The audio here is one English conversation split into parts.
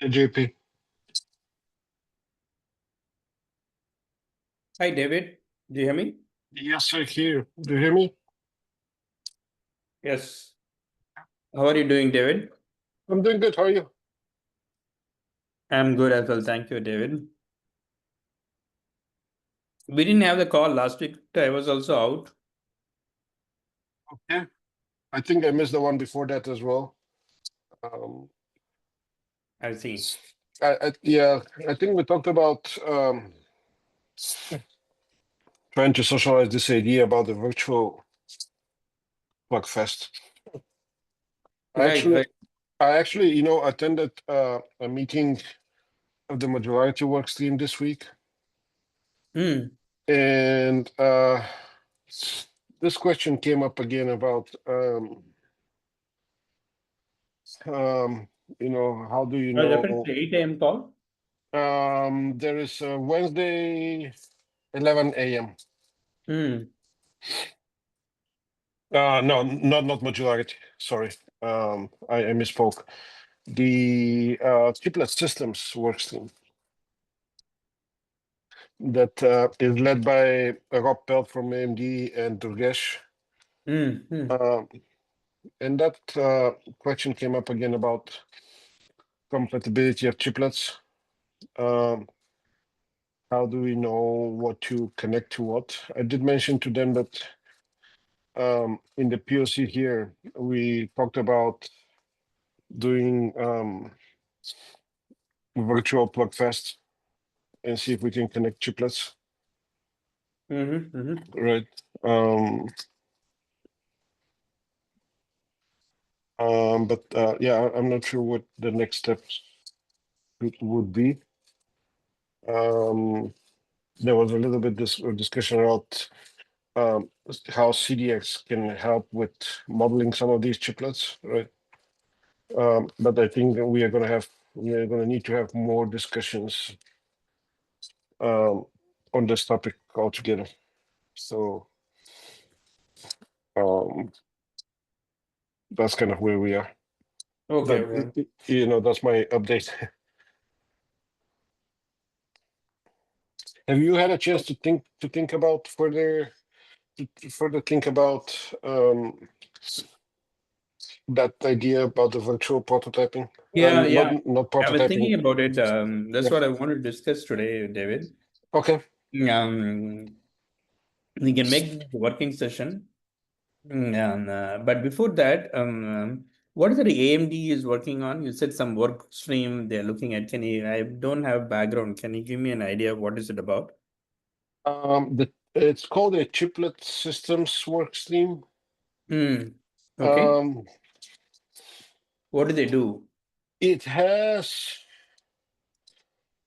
Hey, JP. Hi, David. Do you hear me? Yes, I hear. Do you hear me? Yes. How are you doing, David? I'm doing good. How are you? I'm good as well. Thank you, David. We didn't have the call last week. I was also out. Okay. I think I missed the one before that as well. Um, I see. yeah, I think we talked about trying to socialize this idea about the virtual plug fest. I Right, actually, right. I actually, attended a meeting of the modularity Workstream this week, Hmm. and this question came up again about how do you I was know? definitely 8 a.m. call. There is a Wednesday, 11 a.m. Hmm. No, not modularity. Sorry. I misspoke. The Chiplet systems workstream that is led by Rob Pelt from AMD and Durgesh. Hmm. Hmm. And that question came up again about compatibility of chiplets. Um, how do we know what to connect to what? I did mention to them that in the POC here, we talked about doing virtual plug fest and see if we can connect chiplets, Mm-hmm. Mm-hmm. right? But yeah, I'm not sure what the next steps would be. There was a little bit this discussion about how CDX can help with modeling some of these chiplets, right? But I think that we are going to need to have more discussions on this topic altogether. So that's kind of where we are. Okay, okay. That's my update. Have you had a chance to think about further think about that idea about the virtual prototyping? Yeah, Not yeah. not I was prototyping. thinking about it. That's Yeah. what I want to discuss today, David. Okay. We can make this a working session. But before that, what is it AMD is working on? You said some work stream they're looking at. Can you? I don't have background. Can you give me an idea of what is it about? It's called a chiplet systems work stream. Hmm. Okay. Um, What do they do? it has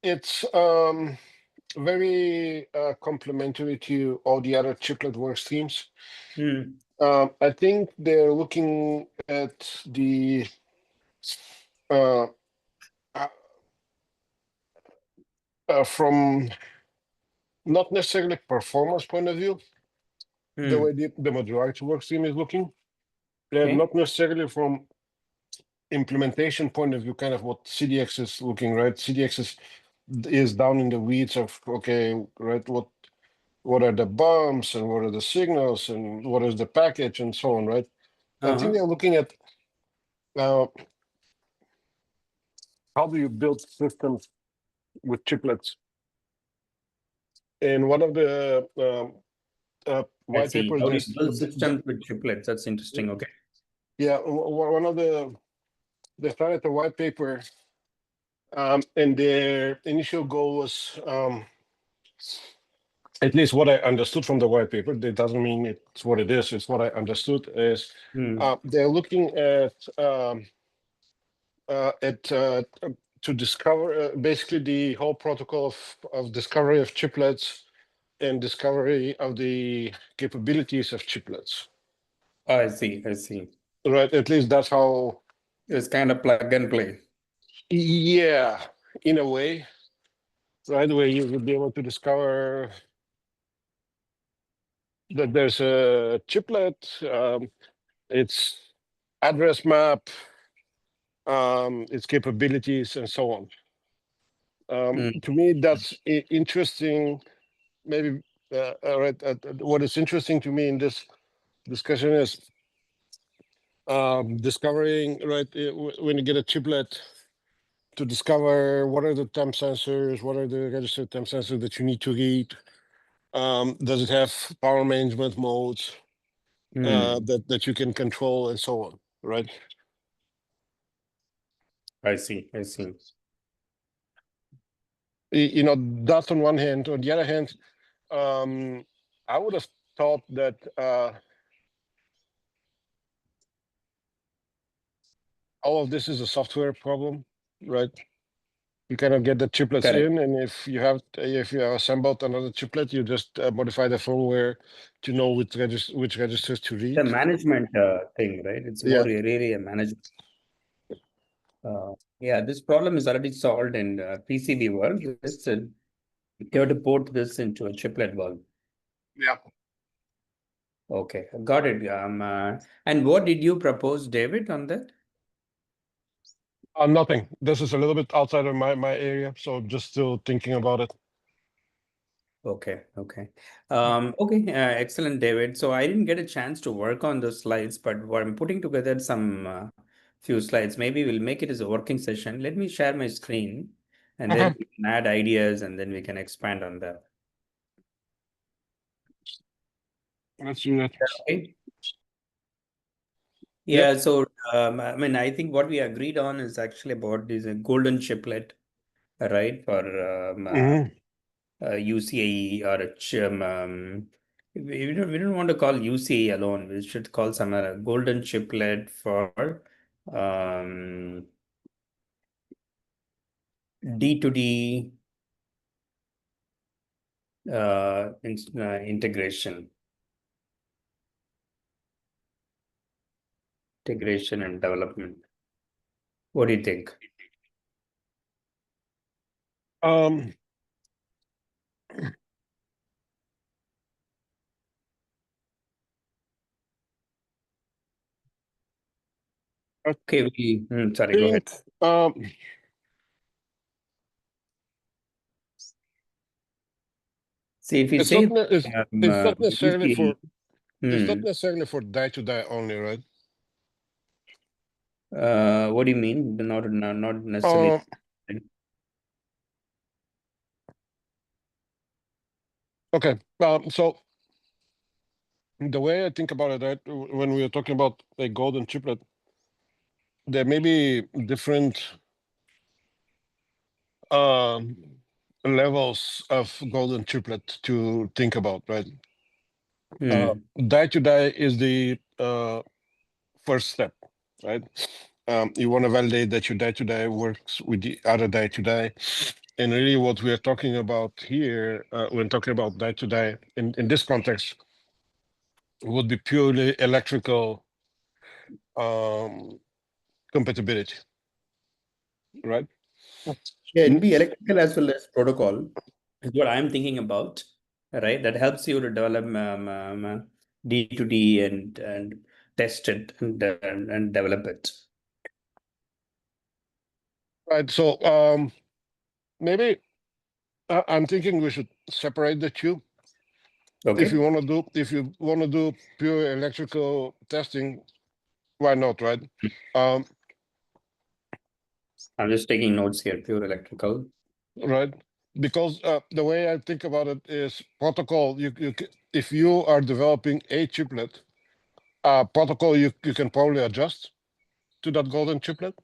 it's very complementary to all the other chiplet work streams. Hmm. I think they're looking at the uh, uh, from not necessarily performance point of view, the way Hmm. the modularity work stream is looking, and Okay. not necessarily from implementation point of view, kind of what CDX is looking, right? CDX is down in the weeds of, okay, right, what are the bumps and what are the signals and what is the package and so on, right? I think Uh-huh. they're looking at uh, how do you build systems with chiplets. And one of the I white see. papers, How do you this, build systems with triplets? That's interesting. Okay. yeah, one of they started a white paper, and their initial goal was, at least what I understood from the white paper, that doesn't mean it's what it is. It's what I understood is Hmm. they're looking at to discover basically the whole protocol of discovery of chiplets and discovery of the capabilities of chiplets. I see. I see. Right. At least that's how. It's kind of plug and play. Yeah, in a way. Right, where you would be able to discover that there's a chiplet. Its address map its capabilities, and so on. Mm. To me, that's interesting. Maybe right. What is interesting to me in this discussion is discovering, right, when you get a chiplet, to discover what are the temp sensors, what are the registered temp sensors that you need to read. Does it have power management modes that you can control, and so on, right? I see. I see. You know, that's on one hand. On the other hand, I would have thought that all of this is a software problem, right? You kind of get the chiplets Correct. in, and if you have assembled another chiplet, you just modify the firmware to know which registers to read. The management thing, right? It's more Yeah, really a management. Yeah, this problem is already solved in PCB world. Just you have to port this into a chiplet world. yeah. Okay, got it. And what did you propose, David, on that? Nothing. This is a little bit outside of my area, so just still thinking about it. Okay, okay. Okay, excellent, David. So I didn't get a chance to work on those slides, but what I'm putting together some few slides. Maybe we'll make it as a working session. Let me share my screen and then we can add ideas and then we can expand on that. Let's do that. Okay. Yep. Yeah, so I mean, I think what we agreed on is actually about this golden chiplet, right? For UCAE or we don't want to call UCAE alone. We should call some golden chiplet for D2D integration and development. What do you think? Um, Okay, sorry, go ahead. think See, if you it's say it's not necessarily UCAE, for it's not necessarily for die to die only, right? what do you mean? Not necessarily. Okay. So the way I think about it, right, when we are talking about a golden chiplet, there may be different levels of golden chiplet to think about, right? Die to die is the first step, right? You want to validate that your die to die works with the other die to die. And really, what we are talking about here, when talking about die to die in this context, would be purely electrical compatibility, right? Yeah, it'd be electrical as well as protocol, is what I'm thinking about, right? That helps you to develop D2D and test it and develop it. Right. So maybe I'm thinking we should separate the two. Okay. If you want to do pure electrical testing, why not, right? Um, I'm just taking notes here, pure electrical. right. Because the way I think about it is protocol. If you are developing a chiplet, protocol you can probably adjust to that golden chiplet.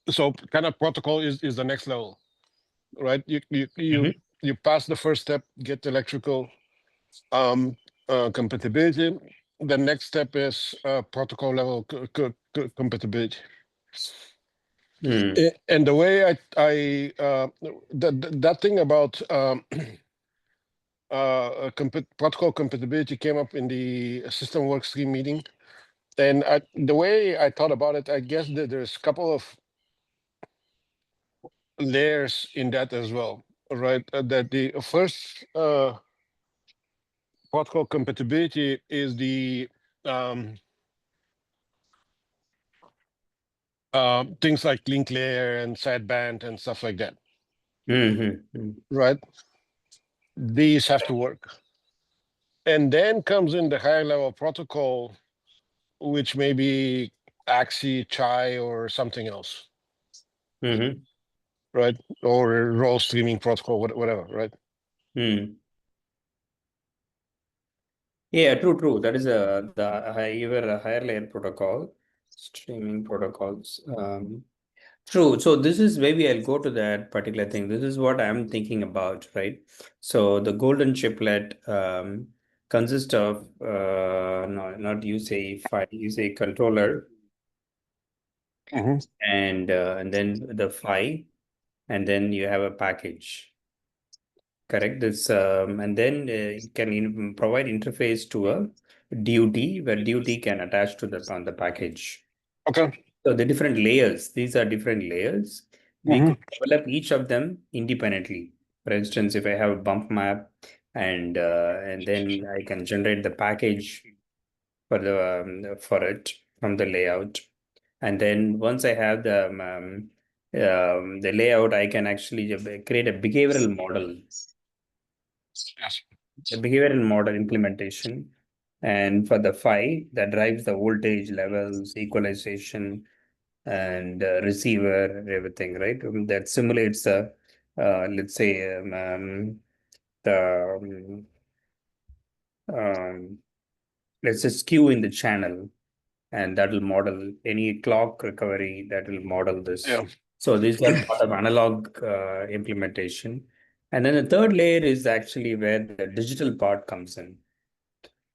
So kind of protocol is the next level, right? You pass the first step, get electrical compatibility. The next step is protocol level compatibility. And the way that thing about protocol compatibility came up in the system Workstream meeting, and the way I thought about it, I guess that there's a couple of layers in that as well, right? That the first protocol compatibility is the things like link layer and sideband and stuff like that, Mm-hmm. right? These have to work. And then comes in the higher level protocol, which may be Axie, Chai, or something else, Mm-hmm. right? Or role streaming protocol, whatever, right? Mm. Yeah, true. That is even a higher layer protocol, streaming protocols. True. So this is maybe I'll go to that particular thing. This is what I'm thinking about, right? So the golden chiplet consists of no, not use a file, use a controller Mm-hmm. and then the file, and then you have a package. Correct. This and then you can provide interface to a duty where duty can attach to the on the package. Okay. So the different layers, these are different layers. We Mm-hmm. could develop each of them independently. For instance, if I have a bump map and then I can generate the package for it from the layout. And then once I have the layout, I can actually create a behavioral model, Yes. a behavioral model implementation. And for the phi that drives the voltage levels, equalization, and receiver and everything, right? That simulates let's say, the um, let's say skew in the channel, and that will model any clock recovery that will model this. Yeah. So these are part of analog implementation. And then the third layer is actually where the digital part comes in.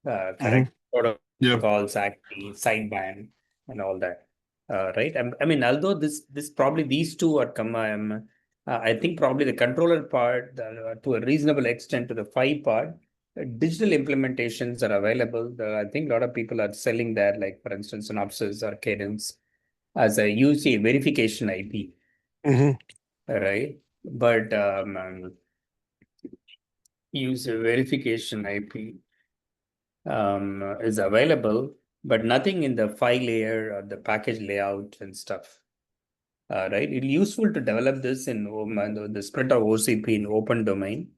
Mm-hmm. Correct Yeah. protocols, actually sideband, and all that. Right. I mean, although this probably these two are come. I think probably the controller part to a reasonable extent to the phi part. Digital implementations are available. I think a lot of people are selling that, like for instance, Synopsys or Cadence as a UC verification IP, Mm-hmm. right? But use a verification IP is available, but nothing in the file layer or the package layout and stuff. Right? It's useful to develop this in the split of OCP in open domain, Yeah.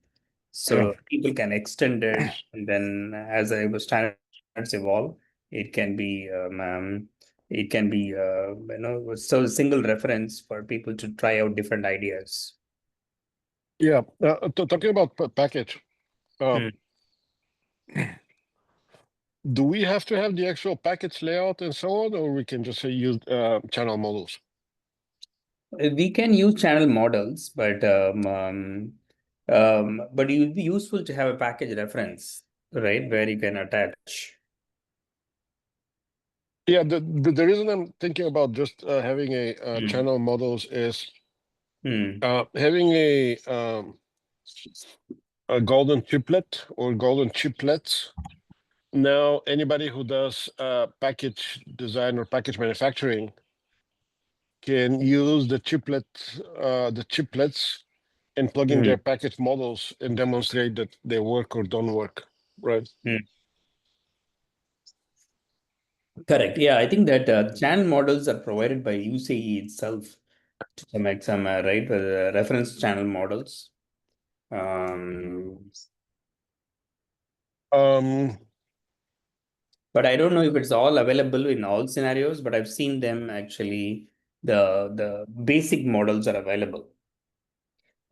so people can extend it, and then as I was standards evolve, it can be so a single reference for people to try out different ideas. Yeah. Talking about package, Hmm. do we have to have the actual package layout and so on, or we can just say use channel models? We can use channel models, but it would be useful to have a package reference, right, where you can attach. Yeah. The reason I'm thinking about just having a Hmm. channel models is Hmm. having a golden chiplet or golden chiplets. Now, anybody who does package design or package manufacturing can use the chiplets, and plug in Hmm. their package models and demonstrate that they work or don't work, right? Hmm. Correct. Yeah, I think that channel models are provided by UCE itself to some extent, right? Reference channel models. Um, Um, but I don't know if it's all available in all scenarios, but I've seen them actually. The basic models are available,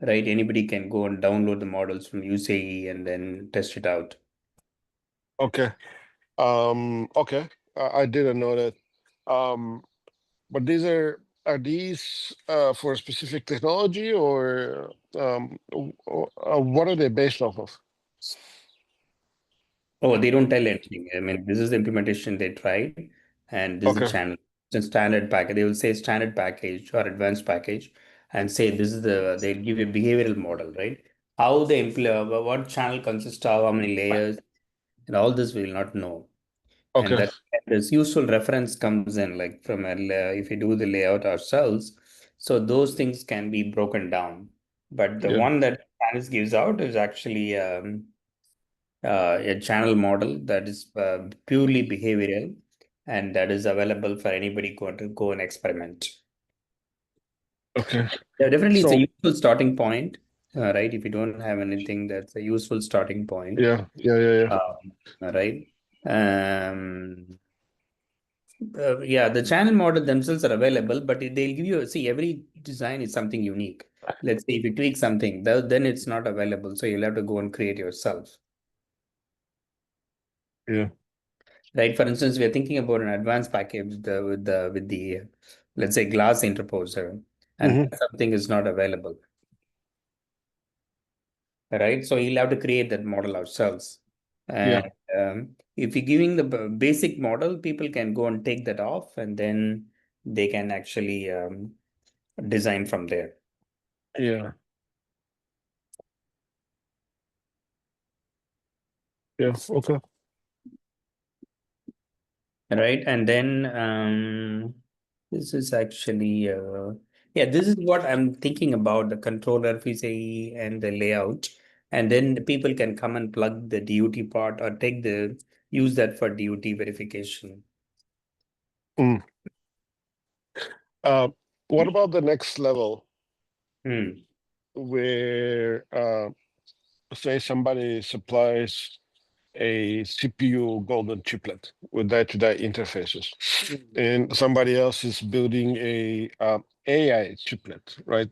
right? Anybody can go and download the models from UCE and then test it out. okay. Okay. I didn't know that. Um, but are these for a specific technology, or what are they based off of? Oh, they don't tell anything. I mean, this is the implementation they tried, and this is the Okay. channel. It's a standard package. They will say standard package or advanced package, and say this is they give a behavioral model, right? How they implement, what channel consists of, how many layers, and all this we will not know. And Okay. that this useful reference comes in, like from if we do the layout ourselves, so those things can be broken down. But the Yeah. one that Panis gives out is actually a channel model that is purely behavioral and that is available for anybody going to go and experiment. Okay. Yeah, definitely, it's a So useful starting point, right? If you don't have anything, that's a useful starting point, yeah. right? Yeah, the channel model themselves are available, but they'll give you, see, every design is something unique. Let's say if you tweak something, then it's not available. So you'll have to go and create yourself, Yeah. right? For instance, we are thinking about an advanced package with the let's say glass interposer, and Hmm. that something is not available, right? So you'll have to create that model ourselves. Yeah. And if you're giving the basic model, people can go and take that off, and then they can actually design from there. Yeah. Yeah. Okay. Right, and then this is actually yeah, this is what I'm thinking about, the controller PCIe and the layout, and then the people can come and plug the DUT part or take the use that for DUT verification. Mm. Uh, what about the next level Hmm. where, say, somebody supplies a CPU golden chiplet with die-to-die interfaces, and somebody else is building a AI chiplet, right?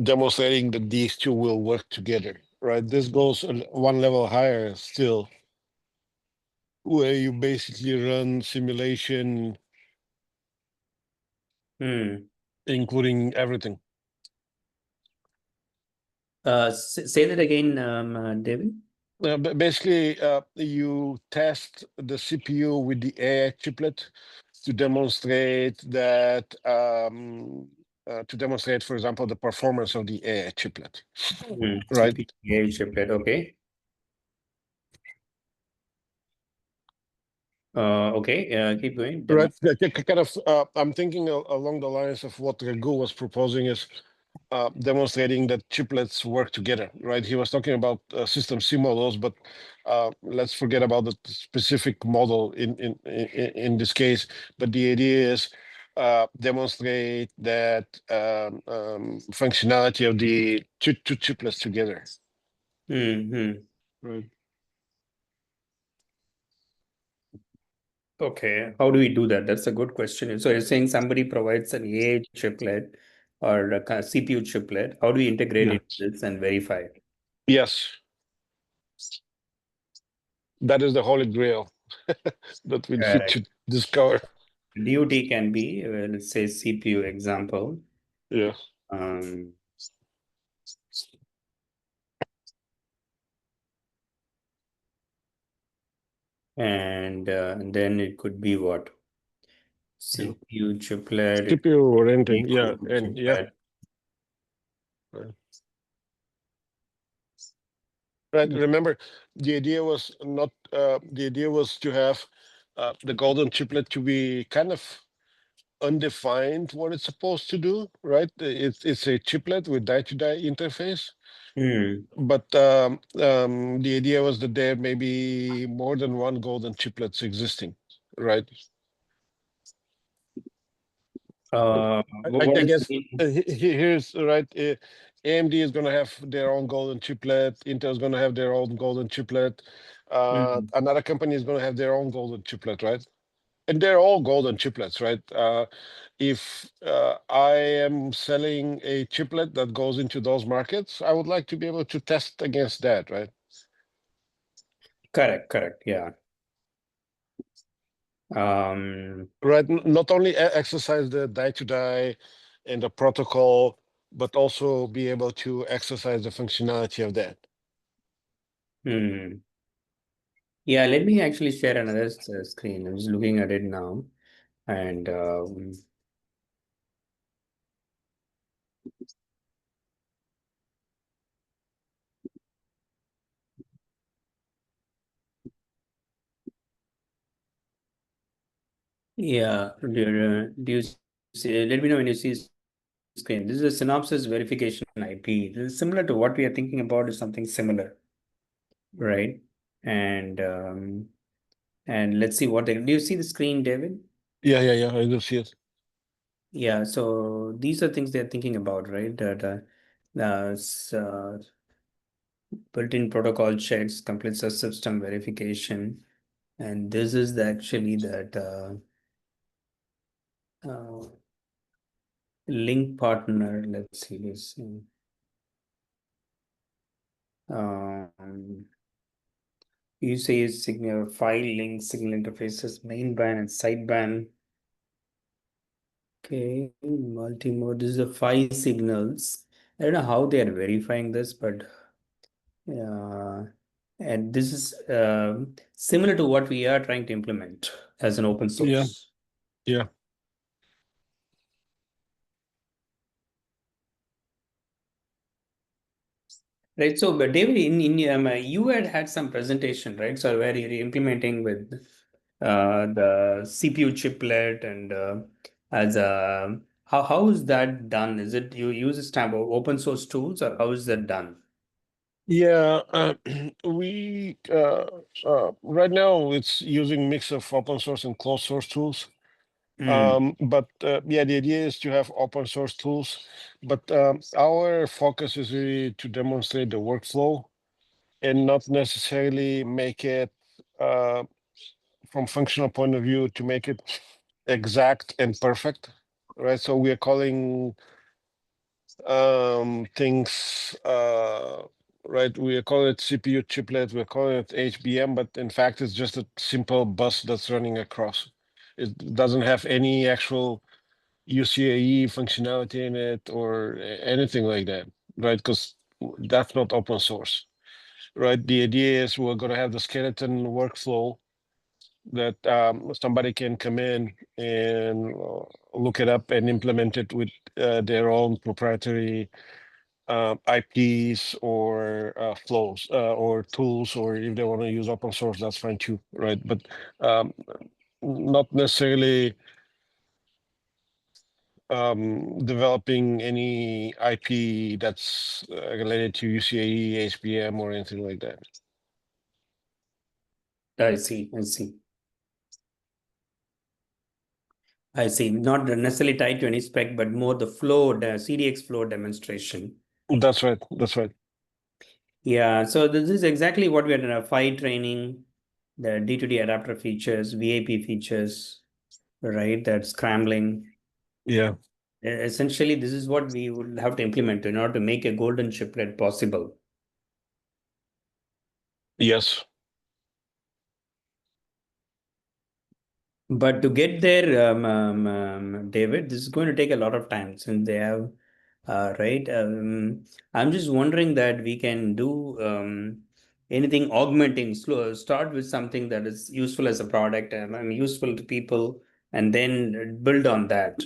Demonstrating that these two will work together, right? This goes one level higher still, where you basically run simulation, Hmm. including everything. Say that again, David. Basically, you test the CPU with the AI chiplet to demonstrate that, for example, the performance of the AI chiplet, right? CPU chiplet, okay. Okay, keep going. Demo. Right. Kind of, I'm thinking along the lines of what Raghu was proposing is demonstrating that chiplets work together, right? He was talking about system C models, but let's forget about the specific model in this case. But the idea is demonstrate that functionality of the two chiplets together. Hmm. Right. Okay, how do we do that? That's a good question. So you're saying somebody provides an AI chiplet or a CPU chiplet. How do we integrate Yeah. into this and verify? Yes, that is the holy grail that we need Correct. to discover. DUT can be, let's say, CPU example. Yeah. Um, and then it could be what? Yeah. CPU chiplet, it CPU could oriented, yeah, be and yeah. chiplet. Right. Right. Remember, the idea was to have the golden chiplet to be kind of undefined what it's supposed to do, right? It's a chiplet with die-to-die interface, Hmm. but the idea was that there may be more than one golden chiplets existing, right? What I does it guess mean? here's right. AMD is going to have their own golden chiplet. Intel is going to have their own golden chiplet. Hmm. Another company is going to have their own golden chiplet, right? And they're all golden chiplets, right? If I am selling a chiplet that goes into those markets, I would like to be able to test against that, right? Correct, yeah. Um, Right. Not only exercise the die to die and the protocol, but also be able to exercise the functionality of that. hmm. Yeah, let me actually share another screen. I'm just looking at it now. And yeah, do you see? Let me know when you see screen. This is a synopsis verification IP. This is similar to what we are thinking about, is something similar. right? And let's see what do you see the screen, David? Yeah. I do see it. Yeah, so these are things they're thinking about, right? That built-in protocol checks, complete system verification, and this is actually that uh, link partner. Let's see this. Um, you say signal file link, signal interfaces, main band and sideband. Okay, multi-mode. This is the five signals. I don't know how they are verifying this, but and this is similar to what we are trying to implement as an open Yeah, source. yeah. Right. So, but David, you had some presentation, right? So where you're implementing with the CPU chiplet and as a how is that done? Is it you use this type of open source tools or how is that done? Yeah, we right now it's using mix of open source and closed source tools. Mm, But yeah, the idea is to have open source tools, but our focus is really to demonstrate the workflow and not necessarily make it uh, from functional point of view to make it exact and perfect, right? So we are calling things right, we call it CPU chiplet, we're calling it HBM, but in fact it's just a simple bus that's running across. It doesn't have any actual UCAE functionality in it or anything like that, right? Because that's not open source, right? The idea is we're going to have the skeleton workflow that somebody can come in and look it up and implement it with their own proprietary IPs or flows or tools, or if they want to use open source, that's fine too, right? But um, not necessarily developing any IP that's related to UCAE, HBM, or anything like that. I see. I see. I see. Not necessarily tied to any spec, but more the flow, the CDX flow demonstration. That's right. That's right. Yeah, so this is exactly what we are doing, file training, the D2D adapter features, VAP features, right? That scrambling. Yeah. Essentially, this is what we would have to implement in order to make a golden chiplet possible. Yes. But to get there, David, this is going to take a lot of time since they have, right? I'm just wondering that we can do anything augmenting, slow, start with something that is useful as a product and useful to people, and then build on that.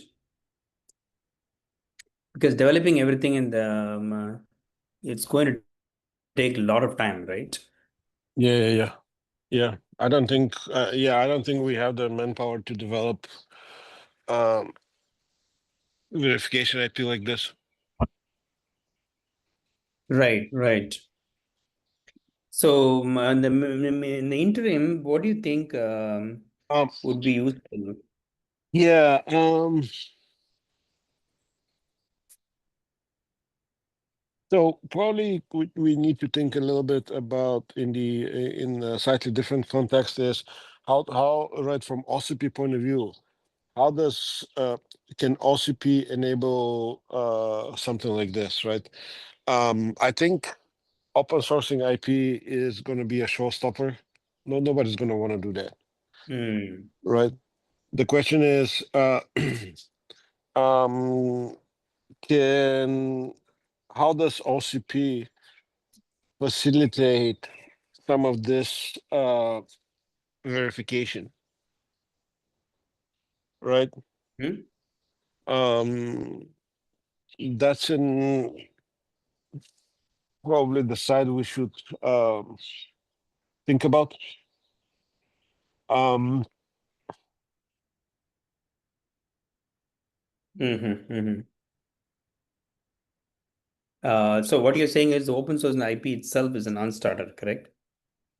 Because developing everything in the, it's going to take a lot of time, right? Yeah. Yeah. I don't think we have the manpower to develop um, verification IP like this. Right, right. So, in the interim, what do you think Um, would be useful? yeah. So probably we need to think a little bit about in a slightly different context is how right from OCP point of view, how does can OCP enable something like this, right? I think open sourcing IP is going to be a showstopper. Nobody's going to want to do that, Hmm. right? The question is, um, can how does OCP facilitate some of this verification, right? Hmm? Um, that's in probably the side we should think about. Um, Mm-hmm, mm-hmm. So what you're saying is the open source and IP itself is a non-starter, correct?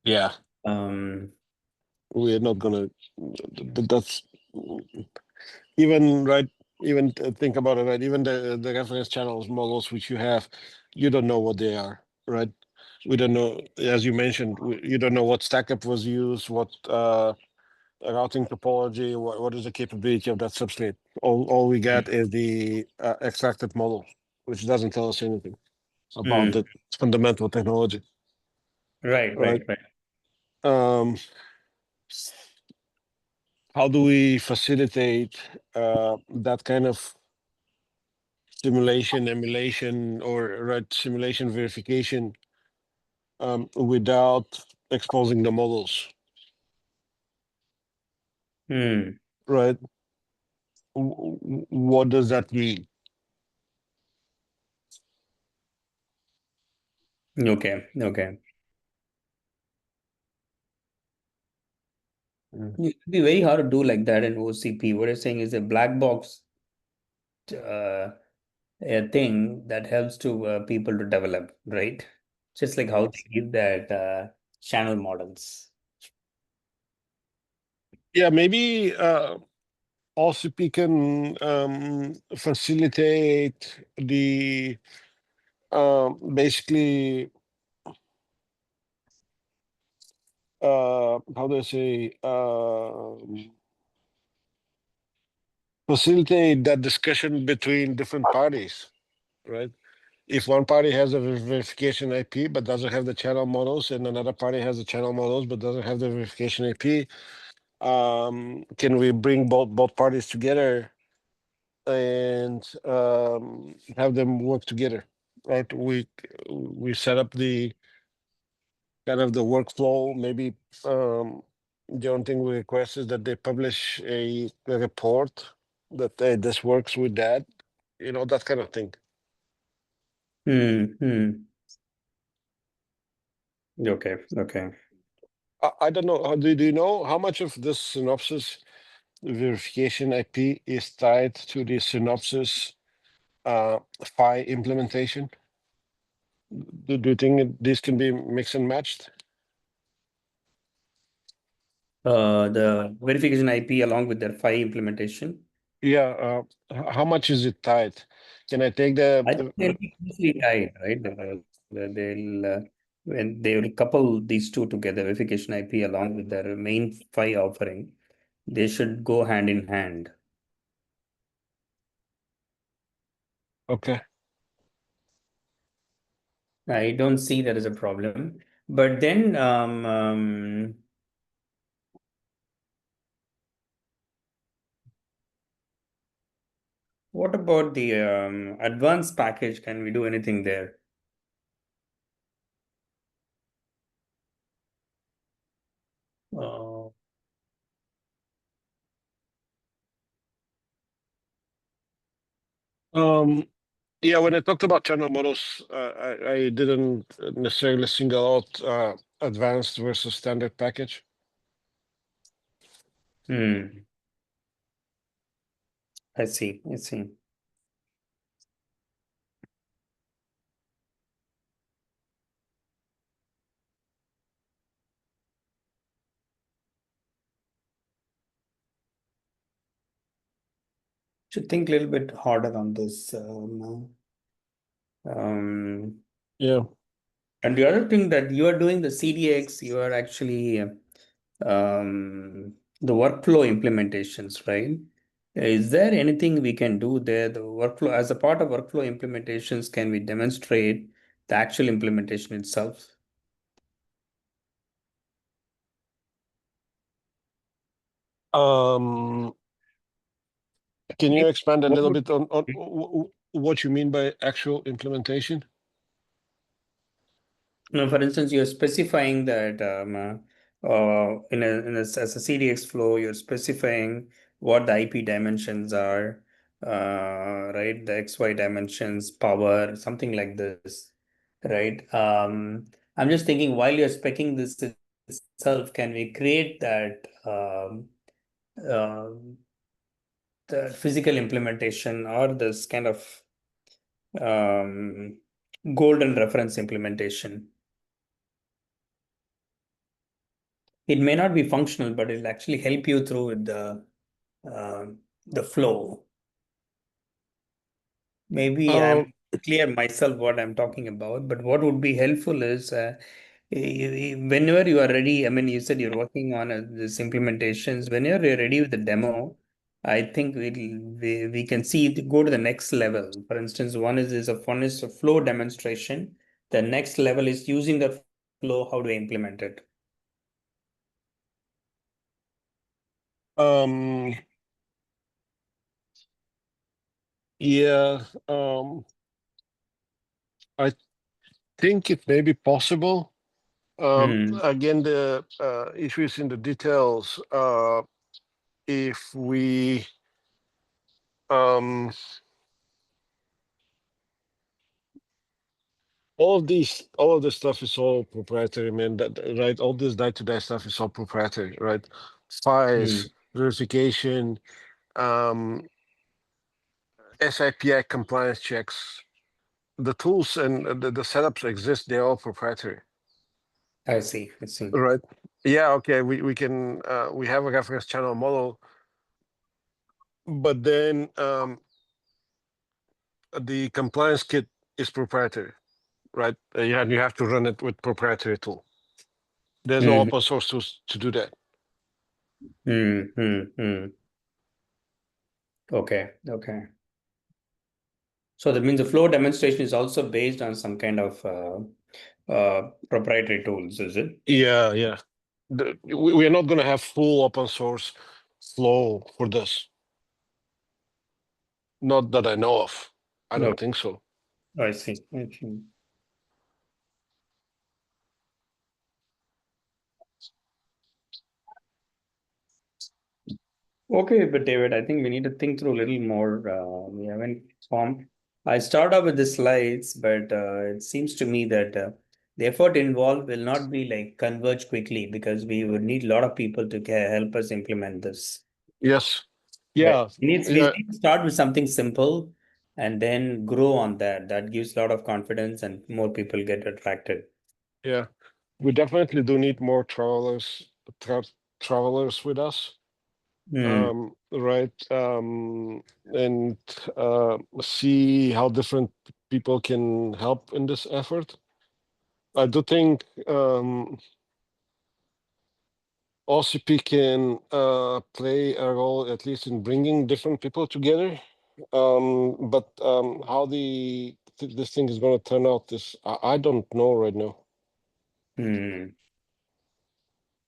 Yeah, Um, we're not gonna. That's even right. Even think about it, right? Even the reference channels models which you have, you don't know what they are, right? We don't know, as you mentioned, you don't know what stackup was used, what routing topology, what is the capability of that substrate. All we get is the extracted model, which doesn't tell us anything about mm, the fundamental technology, right, right? right, right. Um, how do we facilitate that kind of simulation, emulation, or right simulation verification without exposing the models, Hmm. right? What does that mean? Okay, okay. Mm. It'd be very hard to do like that in OCP. What you're saying is a black box, uh, a thing that helps to people to develop, right? Just like how they give that channel models. Yeah, maybe OCP can facilitate the basically how do I say facilitate that discussion between different parties, right? If one party has a verification IP but doesn't have the channel models, and another party has the channel models but doesn't have the verification IP, can we bring both parties together and have them work together? Right? We set up the kind of the workflow. Maybe the only thing we request is that they publish a report that hey, this works with that. You know, that kind of thing. Hmm. Hmm. Okay, okay. I don't know. Do you know how much of this synopsis verification IP is tied to the synopsis PHY implementation? Do you think this can be mixed and matched? The verification IP along with their PHY implementation. Yeah. How much is it tied? Can I take I think they'll be closely tied, right? They'll when they will couple these two together, verification IP along with their main PHY offering, they should go hand in hand. okay. I don't see that as a problem. But then what about the advanced package? Can we do anything there? Uh, Um, yeah, when I talked about channel models, I didn't necessarily single out advanced versus standard package. hmm, I see, I see. Should think a little bit harder on this. Yeah. And the other thing that you are doing the CDX, you are actually the workflow implementations, right? Is there anything we can do there? The workflow, as a part of workflow implementations, can we demonstrate the actual implementation itself? Um, can you Maybe expand a what little would bit on what you mean by actual implementation? No, for instance, you're specifying that as a CDX flow, you're specifying what the IP dimensions are, right? The XY dimensions, power, something like this, right? I'm just thinking while you're specing this itself, can we create that uh, the physical implementation or this kind of um, golden reference implementation? it may not be functional, but it'll actually help you through with uh, the flow. Maybe Um, I'm clear myself what I'm talking about, but what would be helpful is whenever you are ready. I mean, you said you're working on this implementations. Whenever you're ready with the demo, I think we can see it go to the next level. For instance, one is a flow demonstration. The next level is using the flow. How do I implement it? um, yeah, I think it may be possible. Hmm. Again, the issue is in the details. If we all of this stuff is all proprietary, man. That right? All this die-to-die stuff is all proprietary, right? Hmm. Files, verification, um, SIPI compliance checks. The tools and the setups exist. They're all proprietary, I see. I see. right? Yeah, okay. We can we have a reference channel model, but then the compliance kit is proprietary, right? And you have to run it with proprietary tool. There's no Hmm. open source tools to do that. Hmm. Hmm. Hmm. Okay. Okay. So that means the flow demonstration is also based on some kind of proprietary tools, is it? Yeah, yeah. We are not going to have full open source flow for this. Not that I know of. I No, don't think so. I see. I see. Okay, but David, I think we need to think through a little more. We haven't formed. I start off with the slides, but it seems to me that the effort involved will not be like converge quickly because we would need a lot of people to help us implement this. Yes. Right. Yeah. We Yeah. need to start with something simple and then grow on that. That gives a lot of confidence and more people get attracted. Yeah. We definitely do need more travelers with us. Hmm. Right. And see how different people can help in this effort. I do think OCP can play a role at least in bringing different people together. But how this thing is going to turn out is I don't know right now. Hmm.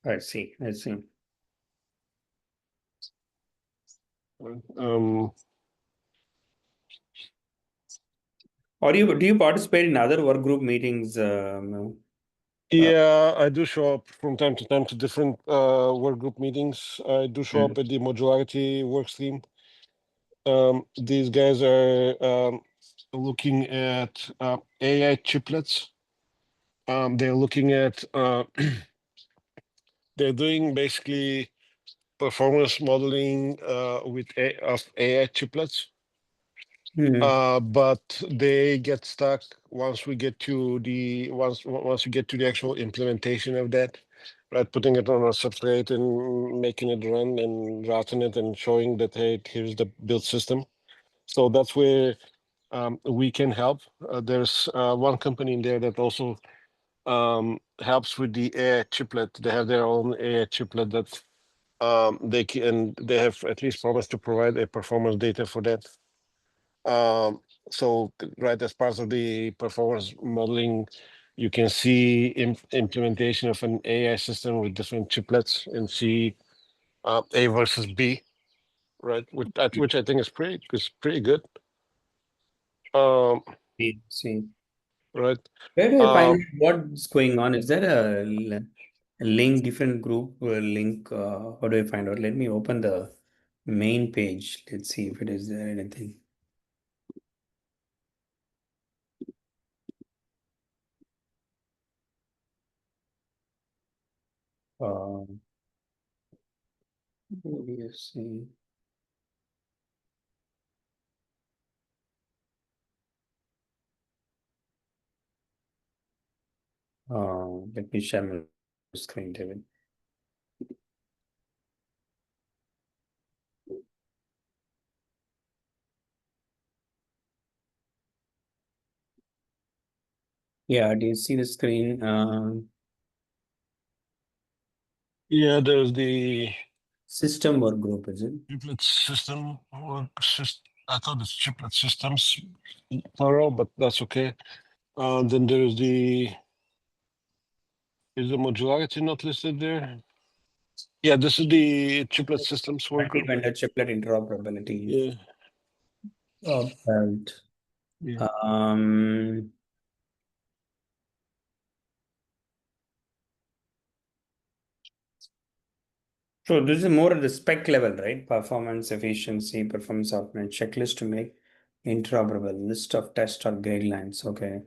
I see. I see. Um, Or do you participate in other work group meetings? Uh, yeah, I do show up from time to time to different work group meetings. I do show up hmm. at the modularity Workstream. These guys are looking at AI chiplets. They're looking at they're doing basically performance modeling of AI chiplets. Hmm. But they get stuck once we get to once we get to the actual implementation of that, right? Putting it on a substrate and making it run and routing it and showing that, hey, here's the build system. So that's where we can help. There's one company in there that also helps with the AI chiplet. They have their own AI chiplet that they have at least promised to provide a performance data for that. So right as part of the performance modeling, you can see implementation of an AI system with different chiplets and see A versus B, right? Which I think is pretty good. Um, See. right. Where do I find Um, out what's going on? Is there a link, different group link? How do I find out? Let me open the main page. Let's see if it is there anything. Uh, let's see. Let me share my screen, David. Yeah, do you see the screen? Yeah, there's the System work group, is it? chiplet system I thought it's chiplet systems plural, but that's okay. Then there's is the modularity not listed there? Yeah, this is the chiplet systems work group. Multi-vendor chiplet interoperability. Yeah, Right. yeah. So this is more at the spec level, right? Performance, efficiency, performance optimization checklist to make interoperable, list of test or guidelines. Okay.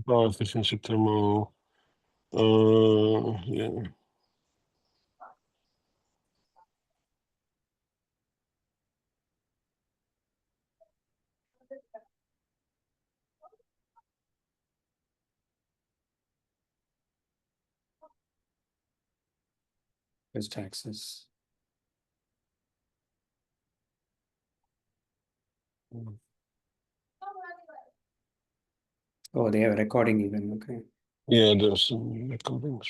Power efficiency thermal. Yeah. Best access. Oh, they have recording even. Okay. Yeah, there's some recordings.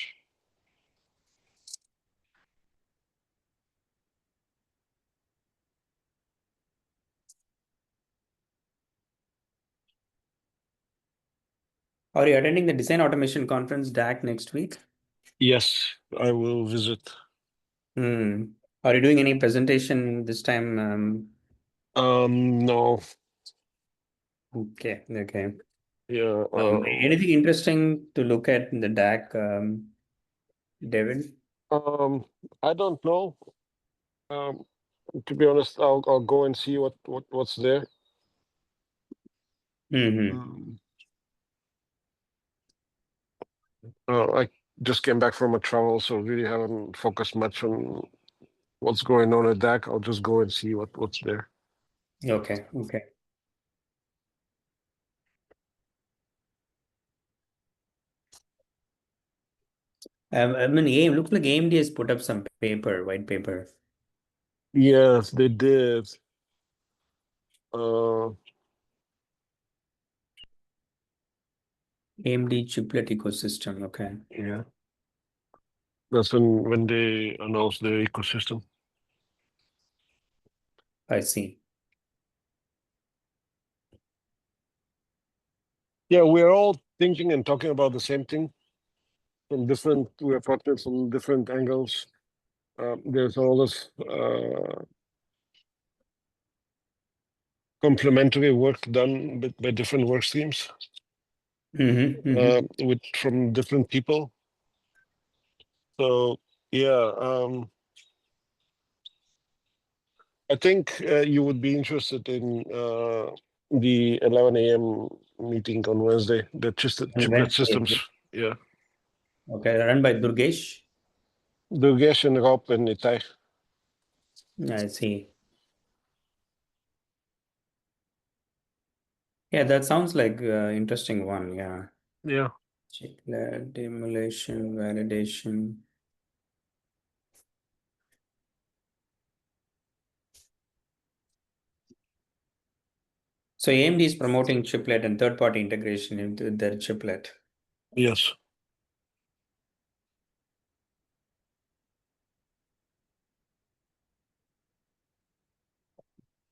Are you attending the Design Automation Conference DAC next week? Yes, I will visit. Are you doing any presentation this time? No. Okay. Okay. Yeah. Anything interesting to look at in the DAC, David? I don't know. To be honest, I'll go and see what's there. Mm-hmm. I just came back from a travel, so really haven't focused much on what's going on at DAC. I'll just go and see what's there. Okay. Okay. I mean, AIM looks like AMD has put up some paper, white paper. Yes, they did. Uh, AMD chiplet ecosystem. Okay. yeah. That's when they announced their ecosystem. I see. Yeah, we're all thinking and talking about the same thing we're approaching from different angles. There's all this complementary work done by different work streams from different people. So yeah, I think you would be interested in the 11 a.m. meeting on Wednesday, the chiplet systems. Yeah, Okay, run by Durgesh. Durgesh and Rob and Itai. I see. Yeah, that sounds like interesting one. Yeah. Yeah. Chiplet, emulation, validation. So AMD is promoting chiplet and third-party integration into their chiplet. Yes.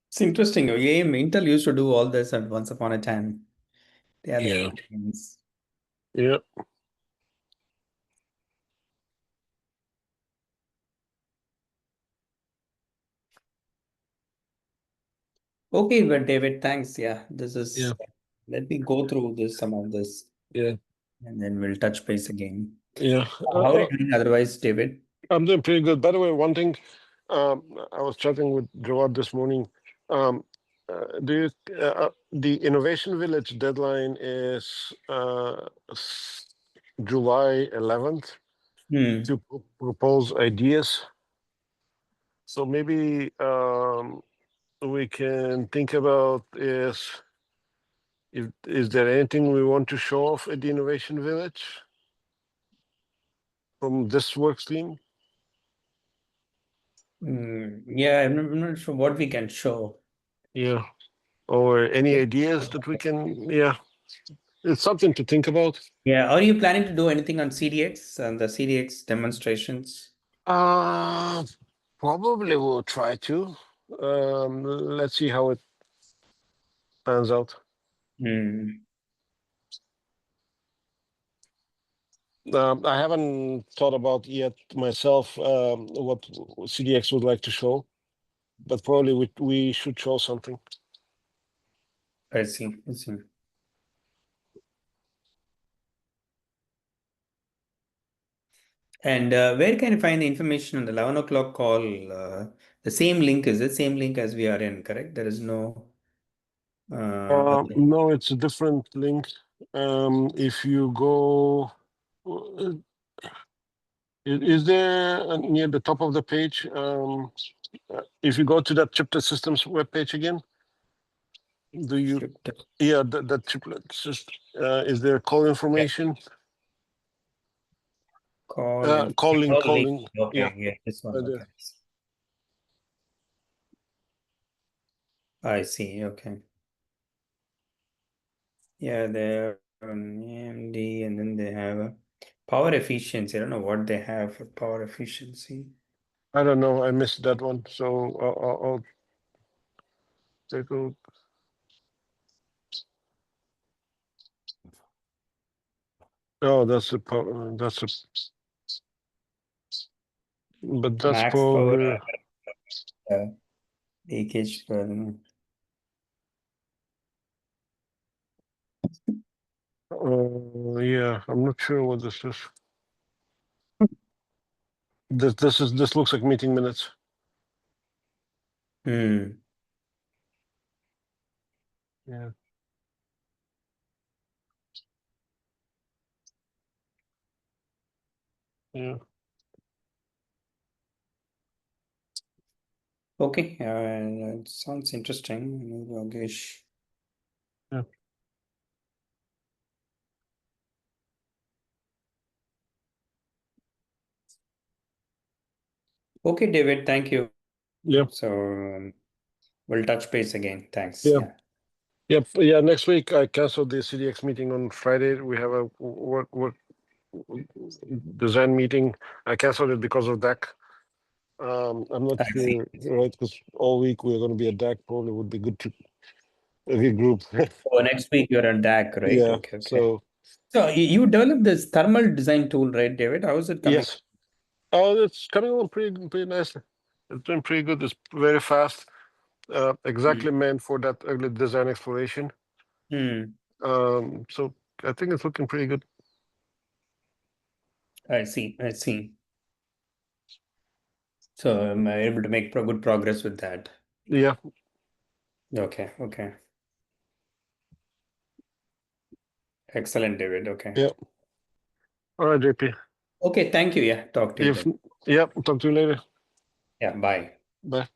It's interesting. Intel used to do all this at once upon a time. They are Yeah. the things. Yeah. Okay, but David, thanks. Yeah, this Yeah. is. Let me go through some of this, Yeah. and then we'll touch base again. Yeah. How are you doing otherwise, David? I'm doing pretty good. By the way, one thing, I was chatting with Jawad this morning. The Innovation Village deadline is July 11th to propose ideas. So maybe we can think about is there anything we want to show off at the Innovation Village from this work stream? Yeah, I'm not sure what we can show. Yeah. Or any ideas that we can, yeah. It's something to think about. Yeah, are you planning to do anything on CDX and the CDX demonstrations? Uh Probably we'll try to. Let's see how it pans out. Hmm. I haven't thought about yet myself what CDX would like to show, but probably we should show something. I see. I see. And where can you find the information on the 11 o'clock call? The same link, is it? Same link as we are in, correct? There is no other No, it's a different link. If you go, uh, is there near the top of the page? If you go to that Chiplet Systems webpage again, do you? script Yeah, that Chiplet system. Is there call information? call and Calling, oh, link. calling. Yeah, Okay, yeah, this one. right there. Okay. I see. Okay. Yeah, they're AMD and then they have a power efficiency. I don't know what they have for power efficiency. I don't know. I missed that one, so I'll take a look. Oh, that's a power. That's a. But that's Max power probably. leakage. Yeah, I'm not sure what this is. This looks like meeting minutes. Hmm. Yeah. Yeah. Okay. It sounds interesting, Yogesh. Yeah. Okay, David. Thank you. Yeah. So we'll touch base again. Thanks. Yeah. Yeah. Yep. Yeah. Next week I canceled the CDX meeting on Friday. We have a work design meeting. I canceled it because of DAC. I'm not I see. sure, right? Because all week we're going to be at DAC. Probably would be good to regroup. Oh, next week you're at DAC, right? Yeah. Okay. Okay. So So you developed this thermal design tool, right, David? How is it coming? yes. Oh, it's coming along pretty nicely. It's doing pretty good. It's very fast. Exactly meant for that early design exploration. Hmm. So I think it's looking pretty good. I see. I see. So am I able to make good progress with that? Yeah. Okay. Okay. Excellent, David. Okay. Yeah. All right, JP. Okay. Thank you. Yeah. Talk to you If then. yeah, talk to you later. Yeah. Bye. Bye.